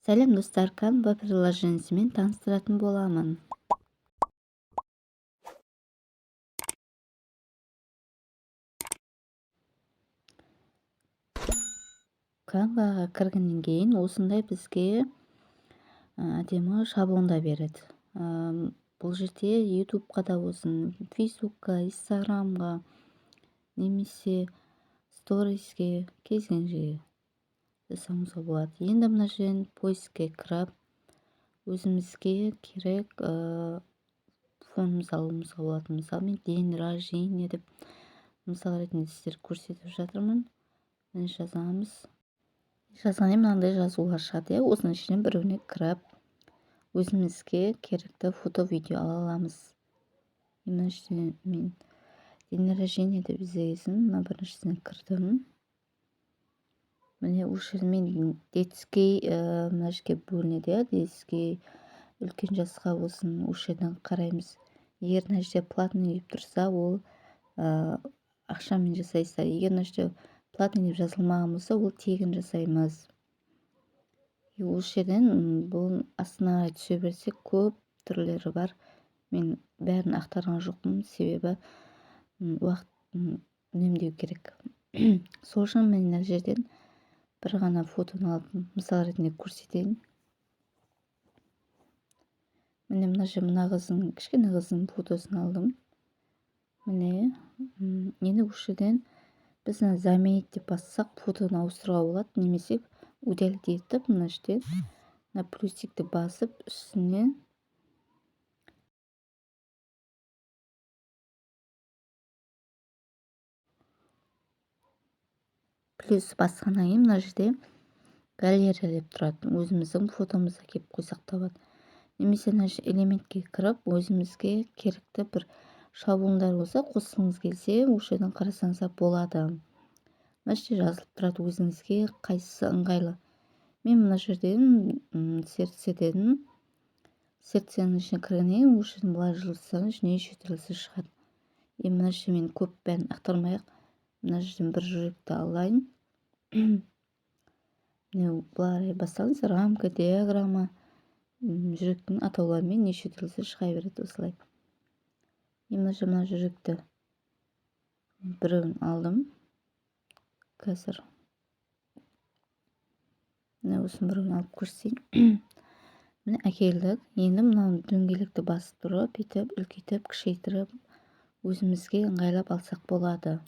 Сәлем достар, Canva приложениесімен таныстыратын боламын. Canvaға кіргеннен кейін осындай бізге әдемі шаблонда береді. Бұл жерде YouTube'қа да болсын, Facebook'қа, Instagram'ға немесе Stories'ке кез келген жерге жасауымызға болады. Енді мына жерден поискке кіріп, өзімізге керек фонымызды алуымызға болады. Мысалы, мен день рождения деп мысал ретінде сіздерге көрсетіп жатырмын. Міне жазамыз. Жазғаннан мынандай жазулар шығады. Осының ішінен біреуіне кіріп, өзімізге керекті фото, видео ала аламыз. Мына жерден мен день рождения деп іздегесін, мына біріншісіне кірдім. Міне осы жерде мен детский мына жерге бөлінеді. Детский үлкен жасқа болсын, осы жерден қараймыз. Егер мына жерде платный деп тұрса, ол ақшамен жасайсыздар. Егер мына жерде платный деп жазылмаған болса, ол тегін жасаймыз. Осы жерден бұл астына түсе берсек, көп түрлері бар. Мен бәрін ақтарған жоқпын, себебі уақыт үнемдеу керек. Сол үшін мен мына жерден бір ғана фотоны алып, мысал ретінде көрсетейін. Міне мына жерде мына қыздың, кішкене қыздың фотосын алдым. Міне, енді осы жерден біз заменить деп бассақ, фотоны ауыстыруға болады, немесе удалить етіп, мына жерден мына плюсикті басып, үстіне плюс басқаннан кейін мына жерде галерея деп тұрады. Өзіміздің фотомызды келіп қойсақ та болады. Немесе мына элементке кіріп, өзімізге керекті бір шаблондар болса, қосқыңыз келсе, осы жерден қарасаңыз болады. Мына жерде жазылып тұрады, өзіңізге қайсысы ыңғайлы. Мен мына жерден сердце дедім. Сердценің ішіне кіргеннен осы жерден былай жылжытсаңыз неше түрлісі шығады. Мына жерде мен көп бәрін ақтармай-ақ, мына жерден бір жүректі алайын. Былай бассаңыз, рамка, диаграмма, жүректің атауларымен неше түрлісі шыға береді осылай. Мына жүректі біреуін алдым. Қазір осының біреуін алып көрсетейін. Міне әкелдік. Енді мынау дөңгелекті басып тұрып, бүйтіп, үлкейтіп, кішейтіріп, өзімізге ыңғайлап алсақ болады.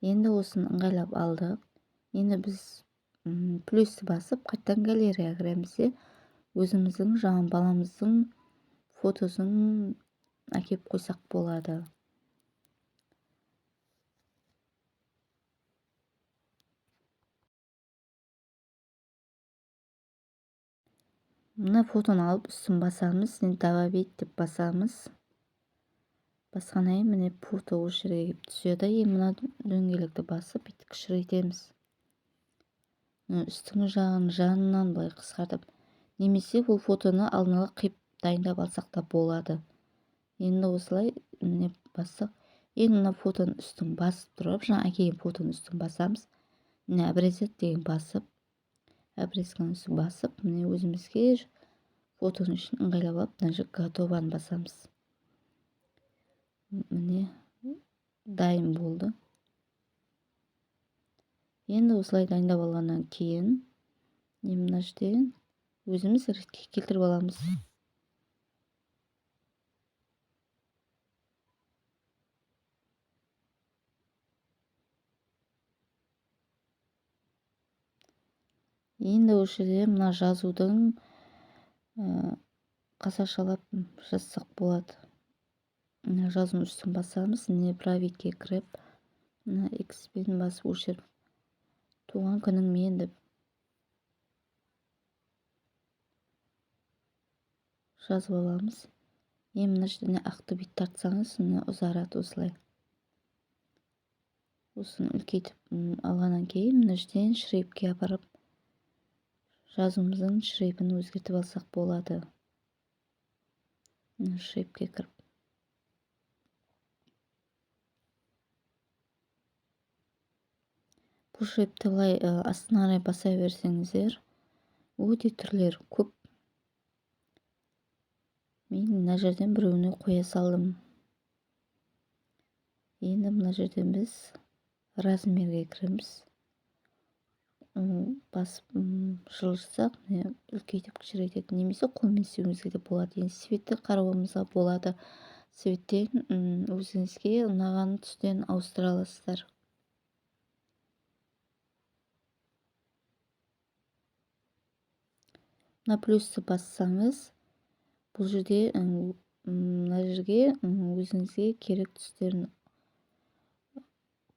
Енді осыны ыңғайлап алдық. Енді біз плюсті басып, қайттан галереяға кіреміз. Өзіміздің жаңа баламыздың фотосын әкеп қойсақ болады. Мына фотоны алып үстін басамыз, добавить деп басамыз. Басқаннан кейін міне фото осы жерге келіп түседі. Мына дөңгелекті басып, бүйтіп кішірейтеміз. Үстіңгі жағын жанынан былай қысқартып, немесе бұл фотоны алдын ала қиып дайындап алсақ та болады. Енді осылай міне бастық. Енді мына фотоның үстін басып тұрып, жаңа әкелген фотоның үстін басамыз. Міне обрезать деген басып, обрезканың үстін басып, міне өзімізге фотоның үшін ыңғайлап алып, мына жерге готованы басамыз. Міне дайын болды. Енді осылай дайындап алғаннан кейін, мына жерден өзіміз ретке келтіріп аламыз. Енді осы жерде мына жазудың қасақшалап жазсақ болады. Мына жазудың үстін басамыз, міне правитке кіріп, мына X-пен басып өшіріп, туған күніңмен деп жазып аламыз. Мына жерден ақты бит тартсаңыз, ұзарады осылай. Осыны үлкейтіп алғаннан кейін, мына жерден шрифтке апарып, жазуымыздың шрифтін өзгертіп алсақ болады. Шрифтке кіріп. Бұл шрифтті былай астына қарай баса берсеңіздер, өте түрлері көп. Мен мына жерден біреуіне қоя салдым. Енді мына жерден біз размерге кіреміз. Басып жылжытсақ, үлкейтіп кішірейтеді, немесе қолмен істеуіңізге де болады. Енді светті қарауымызға болады. Светтен өзіңізге ұнаған түстен ауыстыра аласыздар. Мына плюсті бассаңыз, бұл жерде мына жерге өзіңізге керек түстерін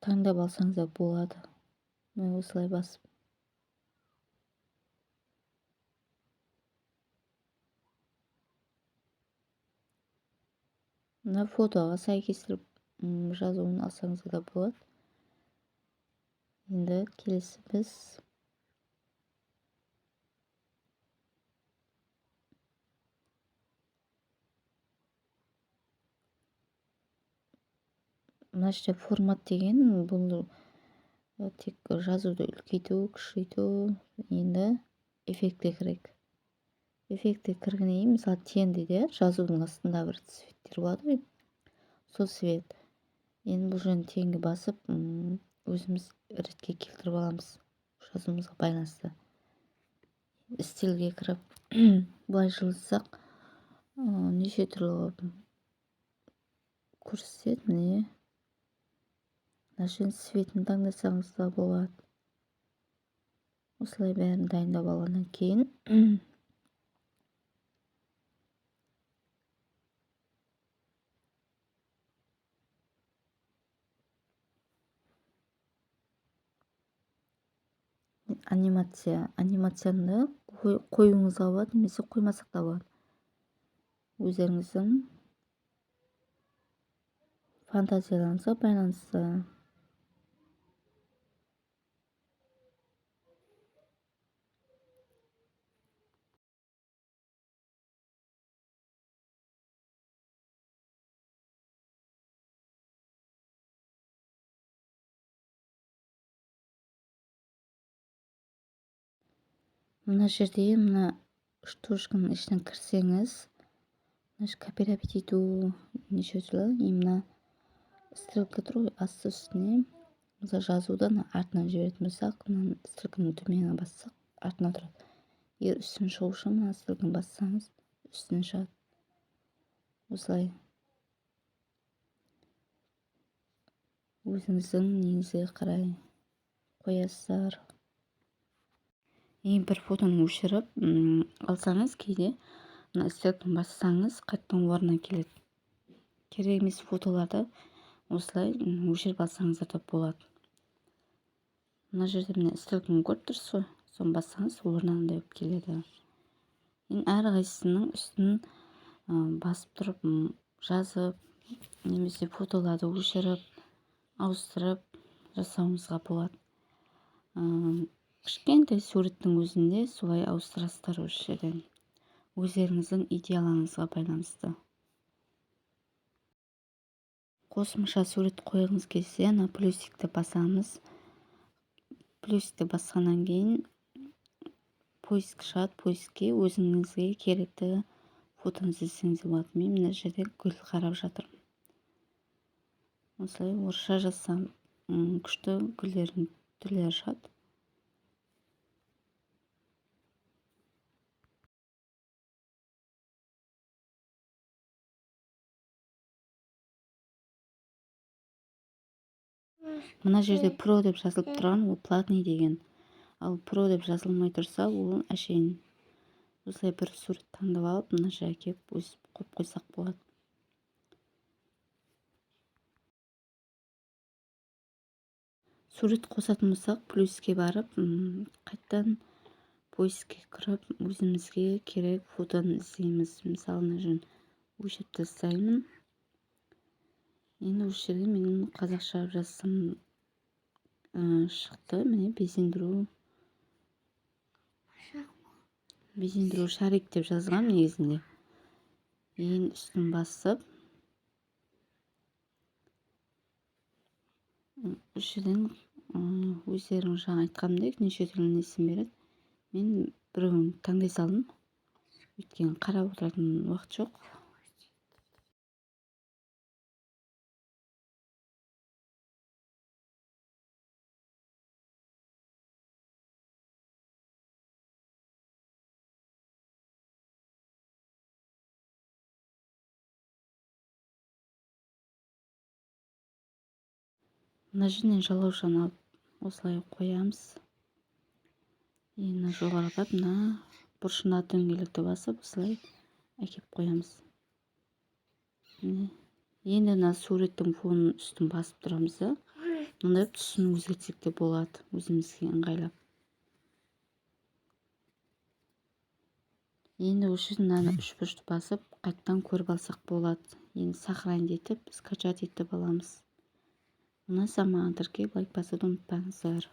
таңдап алсаңыз да болады. Мен осылай басып. Мына фотоға сәйкестіріп жазуын алсаңыз да болады. Енді келесі біз мына жерде формат деген бұл тек жазуды үлкейту, кішірейту. Енді эффектке кірейік. Эффектке кіргеннен кейін, мысалы тенде жазудың астында бір светтер болады ғой, сол свет. Енді бұл жерін теңге басып, өзіміз ретке келтіріп аламыз, жазуымызға байланысты. Стильге кіріп, былай жылжытсақ, неше түрлі көрсетеді. Міне мына жерден светін таңдасаңыз да болады. Осылай бәрін дайындап алғаннан кейін анимацияны қоюыңызға болады, немесе қоймасақ та болады. Өздеріңіздің фантазияларыңызға байланысты. Мына жерде мына штучканың ішіне кірсеңіз, копировать ету неше түрлі. Мына стрелка тұр ғой, асты үстіне. Мысалы жазудан артынан жіберетін болсақ, мына стрелканың төменіне бассақ, артына тұрады. Егер үстіне шығу үшін мына стрелканы бассаңыз, үстіне шығады. Осылай өзіңіздің неңізге қарай қоясыздар. Бір фотоны өшіріп алсаңыз, кейде мына стрелканы бассаңыз, қайтадан орнына келеді. Керек емес фотоларды осылай өшіріп алсаңыздар да болады. Мына жерде міне стрелканы көріп тұрсыз ғой, соны бассаңыз орнында болып келеді. Әрқайсысының үстін басып тұрып, жазып, немесе фотоларды өшіріп, ауыстырып жасауыңызға болады. Кішкентай суреттің өзінде солай ауыстырасыздар осы жерден. Өздеріңіздің идеяларыңызға байланысты. Қосымша сурет қойғыңыз келсе, плюсикті басамыз. Плюсикті басқаннан кейін поиск шығады. Поискке өзіңізге керекті фотоны іздесеңіз болады. Мен мына жерде гүл қарап жатырмын. Осылай орысша жазсам, күшті гүлдердің түрлері шығады. Мына жерде про деп жазылып тұрған, ол платный деген. Ал про деп жазылмай тұрса, ол әшейін. Осылай бір сурет таңдап алып, мына жерге келіп өсіп қойып қойсақ болады. Сурет қосатын болсақ, плюске барып, қайттан поискке кіріп, өзімізге керек фотоны іздейміз. Мысалы, мына жерін өшіріп тастаймын. Енді осы жерге менің қазақша жазсам шықты. Міне безендіру шарик деп жазғам негізінде. Ең үстін басып, осы жерден өздерің жаңа айтқанымдай неше түрлі несін береді. Мен біреуін таңдай салдым. Өйткені қарап отыратын уақыт жоқ. Мына жерден жалаушаны алып осылай қоямыз. Енді жоғарыға мына бұрышына дөңгелекті басып осылай әкеп қоямыз. Енді мына суреттің фонын үстін басып тұрамыз да. Мындай түсін өзгертсек те болады, өзімізге ыңғайлап. Енді осы мынаны үш бұрышты басып, қайттан көріп алсақ болады. Енді сохранить етіп, скачать етіп аламыз. Ұнаса маған тіркеп, лайк басуды ұмытпаңыздар.